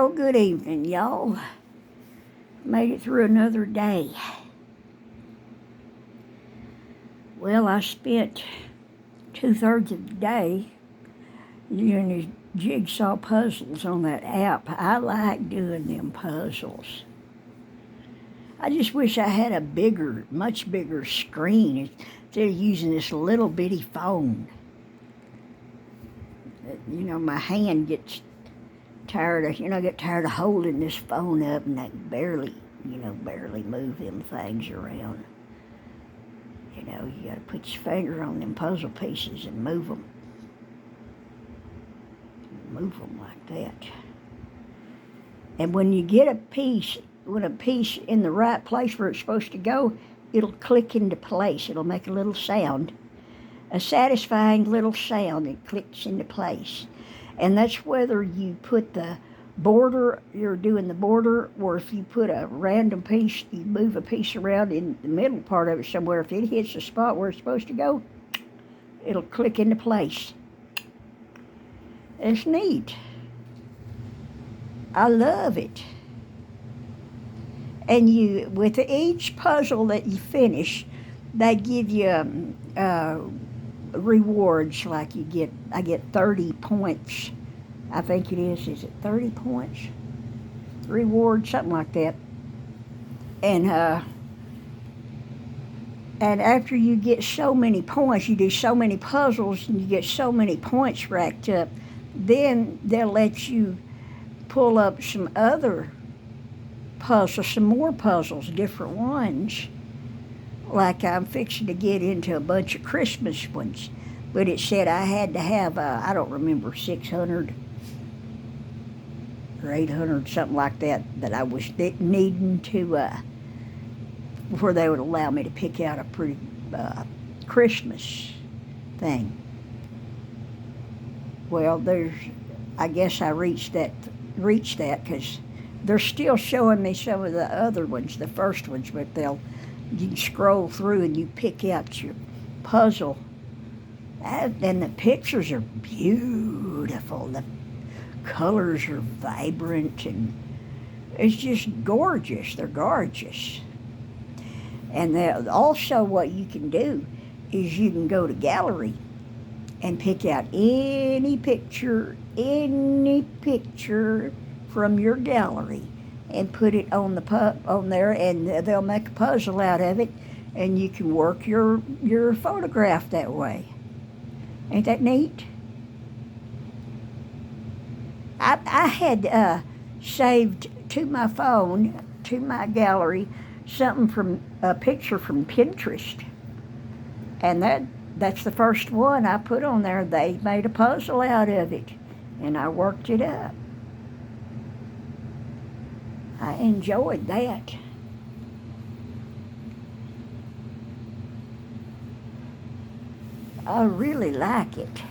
Well, good evening, y'all. Made it through another day. Well, I spent 2/3 of the day doing these jigsaw puzzles on that app. I like doing them puzzles. I just wish I had a much bigger screen instead of using this little bitty phone. My hand gets tired of holding this phone up, and I barely move them things around. You got to put your finger on them puzzle pieces and move them. Move them like that. And when you get a piece in the right place where it's supposed to go, it'll click into place. It'll make a little sound, a satisfying little sound. It clicks into place. And that's whether you put the border, you're doing the border, or if you put a random piece, you move a piece around in the middle part of it somewhere. If it hits the spot where it's supposed to go, it'll click into place. It's neat. I love it. And with each puzzle that you finish, they give you rewards. Like I get 30 points. I think it is. Is it 30 points? Reward, something like that. And after you get so many points, you do so many puzzles, and you get so many points racked up, then they'll let you pull up some other puzzles, some more puzzles, different ones. Like I'm fixing to get into a bunch of Christmas ones, but it said I had to have, I don't remember, 600 or 800, something like that I was needing to, before they would allow me to pick out a pretty Christmas thing. Well, I guess I reached that because they're still showing me some of the other ones, the first ones, but you can scroll through and you pick out your puzzle. And the pictures are beautiful. The colors are vibrant, and it's just gorgeous. They're gorgeous. And also what you can do is you can go to gallery and pick out any picture from your gallery and put it on there, and they'll make a puzzle out of it, and you can work your photograph that way. Ain't that neat? I had saved to my phone, to my gallery, a picture from Pinterest, and that's the first one I put on there. They made a puzzle out of it, and I worked it up. I enjoyed that. I really like it.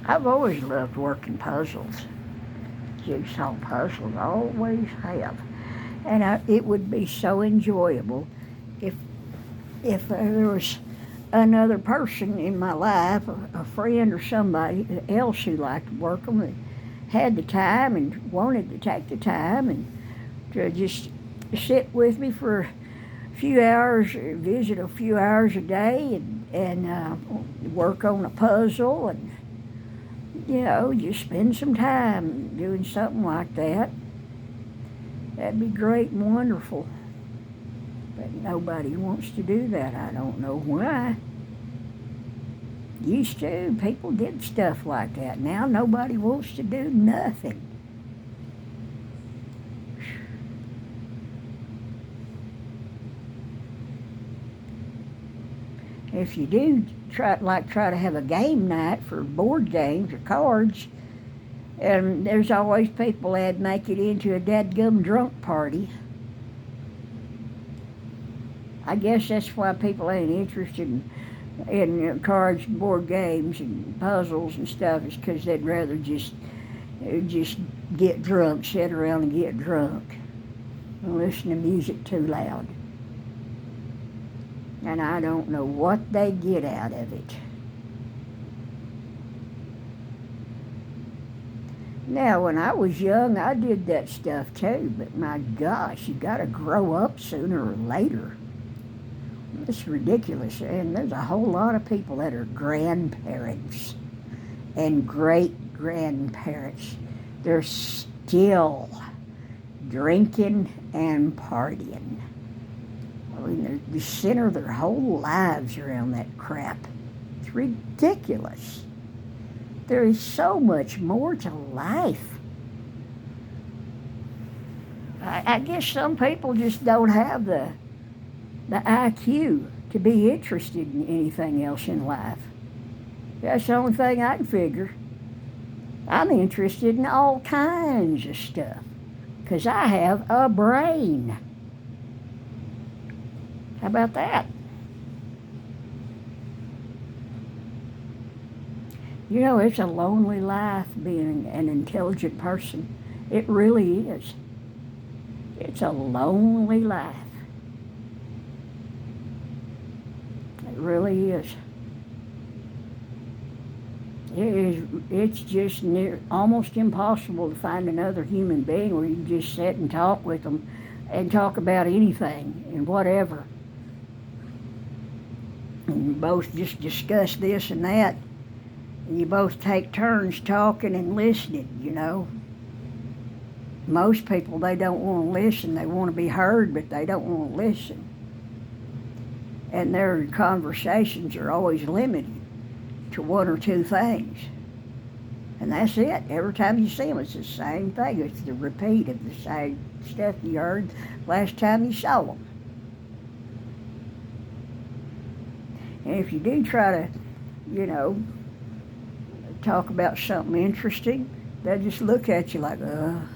I've always loved working puzzles. Jigsaw puzzles, always have. And it would be so enjoyable if there was another person in my life, a friend or somebody else who liked to work them, and had the time and wanted to take the time and to just sit with me for a few hours, visit a few hours a day, and work on a puzzle, and just spend some time doing something like that. That'd be great and wonderful. But nobody wants to do that. I don't know why. Used to, people did stuff like that. Now nobody wants to do nothing. If you do try to have a game night for board games or cards, and there's always people that make it into a dadgum drunk party. I guess that's why people ain't interested in cards, board games, and puzzles and stuff, is because they'd rather just get drunk, sit around and get drunk, and listen to music too loud. And I don't know what they get out of it. Now, when I was young, I did that stuff too, but my gosh, you got to grow up sooner or later. It's ridiculous, and there's a whole lot of people that are grandparents and great-grandparents. They're still drinking and partying. I mean, they're the center of their whole lives around that crap. It's ridiculous. There is so much more to life. I guess some people just don't have the IQ to be interested in anything else in life. That's the only thing I can figure. I'm interested in all kinds of stuff because I have a brain. How about that? You know, it's a lonely life being an intelligent person. It really is. It's a lonely life. It really is. It's just almost impossible to find another human being where you can just sit and talk with them and talk about anything and whatever. And you both just discuss this and that. And you both take turns talking and listening, you know. Most people, they don't want to listen. They want to be heard, but they don't want to listen. And their conversations are always limited to one or two things. And that's it. Every time you see them, it's the same thing. It's the repeat of the same stuff you heard last time you saw them. And if you do try to, you know, talk about something interesting, they just look at you like, and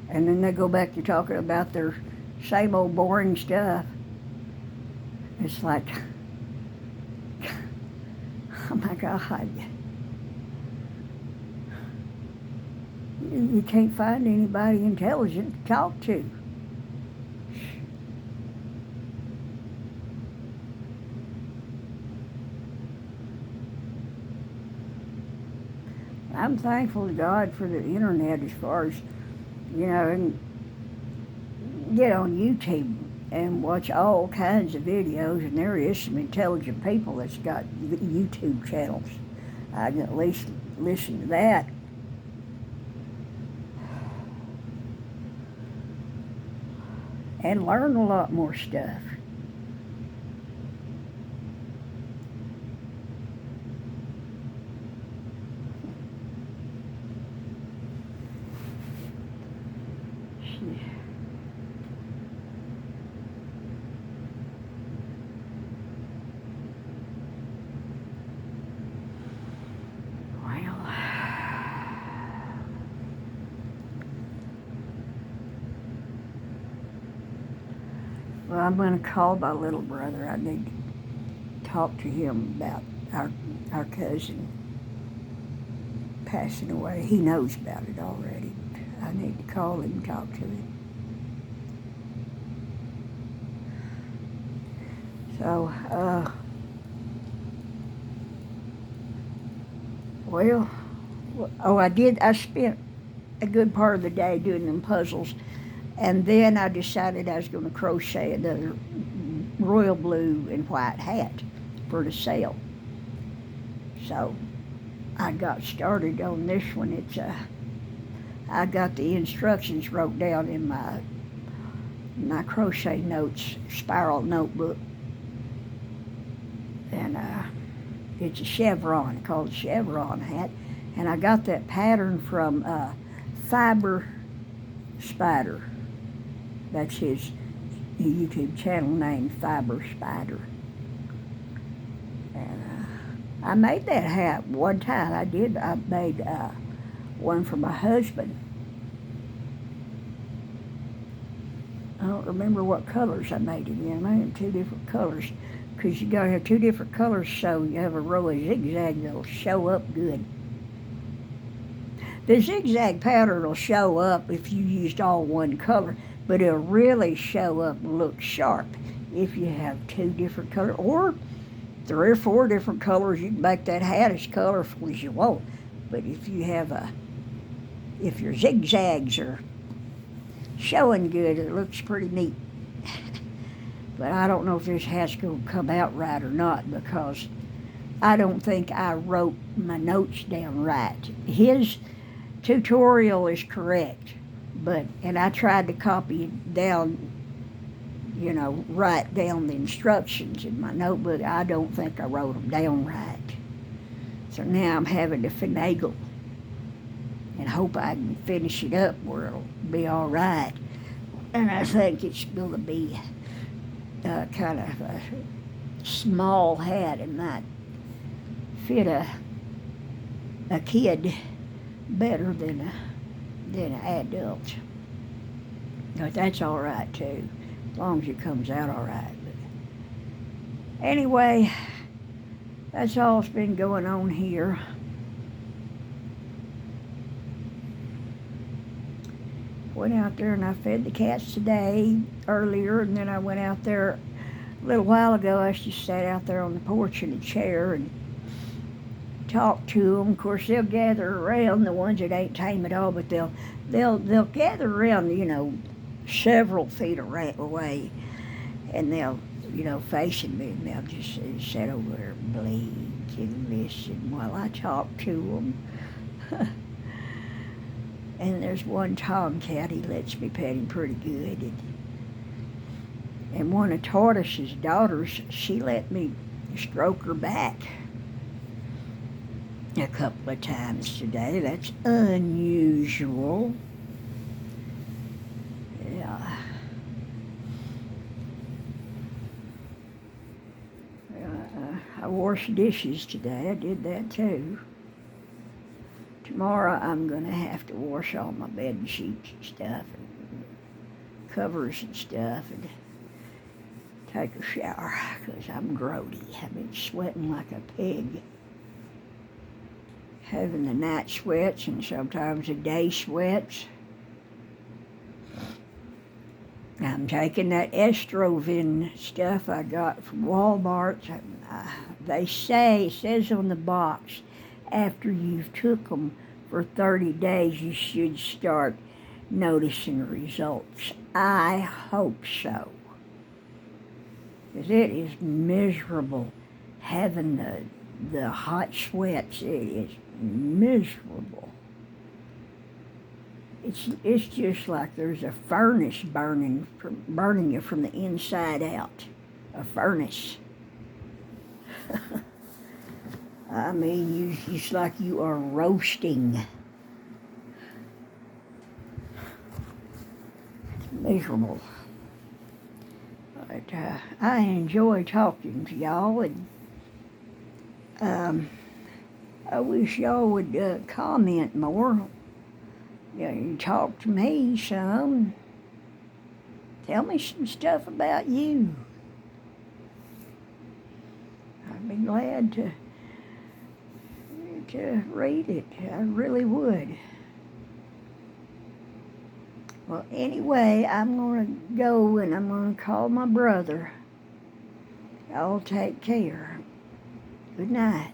then they go back to talking about their same old boring stuff. It's like, oh my God. You can't find anybody intelligent to talk to. I'm thankful to God for the internet as far as, you know, and get on YouTube and watch all kinds of videos, and there is some intelligent people that's got YouTube channels. I can at least listen to that. And learn a lot more stuff. Well, I'm going to call my little brother. I need to talk to him about our cousin passing away. He knows about it already. I need to call him and talk to him. So, I spent a good part of the day doing them puzzles. And then I decided I was going to crochet another royal blue and white hat for the sale. So I got started on this one. I got the instructions wrote down in my crochet notes spiral notebook. And it's a chevron, called a chevron hat. And I got that pattern from Fiber Spider. That's his YouTube channel name, Fiber Spider. And I made that hat one time. I made one for my husband. I don't remember what colors I made it in. I made 2 different colors, because you gotta have 2 different colors so you have a row of zigzag that'll show up good. The zigzag pattern will show up if you used all one color, but it'll really show up and look sharp if you have 2 different colors, or 3 or 4 different colors. You can make that hat as colorful as you want. But if you have if your zigzags are showing good, it looks pretty neat. But I don't know if this hat's going to come out right or not, because I don't think I wrote my notes down right. His tutorial is correct, and I tried to copy it down, write down the instructions in my notebook. I don't think I wrote them down right. So now I'm having to finagle and hope I can finish it up where it'll be all right. And I think it's going to be kind of a small hat. It might fit a kid better than an adult. But that's all right too, as long as it comes out all right. But anyway, that's all that's been going on here. Went out there and I fed the cats today earlier, and then I went out there a little while ago. I just sat out there on the porch in a chair and talked to them. Of course, they'll gather around, the ones that ain't tame at all, but they'll gather around, several feet away, and they'll, facing me, and they'll just sit over there and blink and listen while I talk to them. And there's one tomcat, he lets me pet him pretty good. And one of Tortoise's daughters, she let me stroke her back a couple of times today. That's unusual. Yeah. I washed dishes today. I did that too. Tomorrow I'm going to have to wash all my bed sheets and stuff, and covers and stuff, and take a shower, because I'm grody. I've been sweating like a pig. Having the night sweats and sometimes the day sweats. I'm taking that Estrovin stuff I got from Walmart. It says on the box, after you've took them for 30 days, you should start noticing results. I hope so. Because it is miserable having the hot sweats. It is miserable. It's just like there's a furnace burning you from the inside out. A furnace. I mean, it's like you are roasting. It's miserable. But I enjoy talking to y'all, and I wish y'all would comment more. You talk to me some. Tell me some stuff about you. I'd be glad to read it. I really would. Well, anyway, I'm going to go and I'm going to call my brother. Y'all take care. Good night.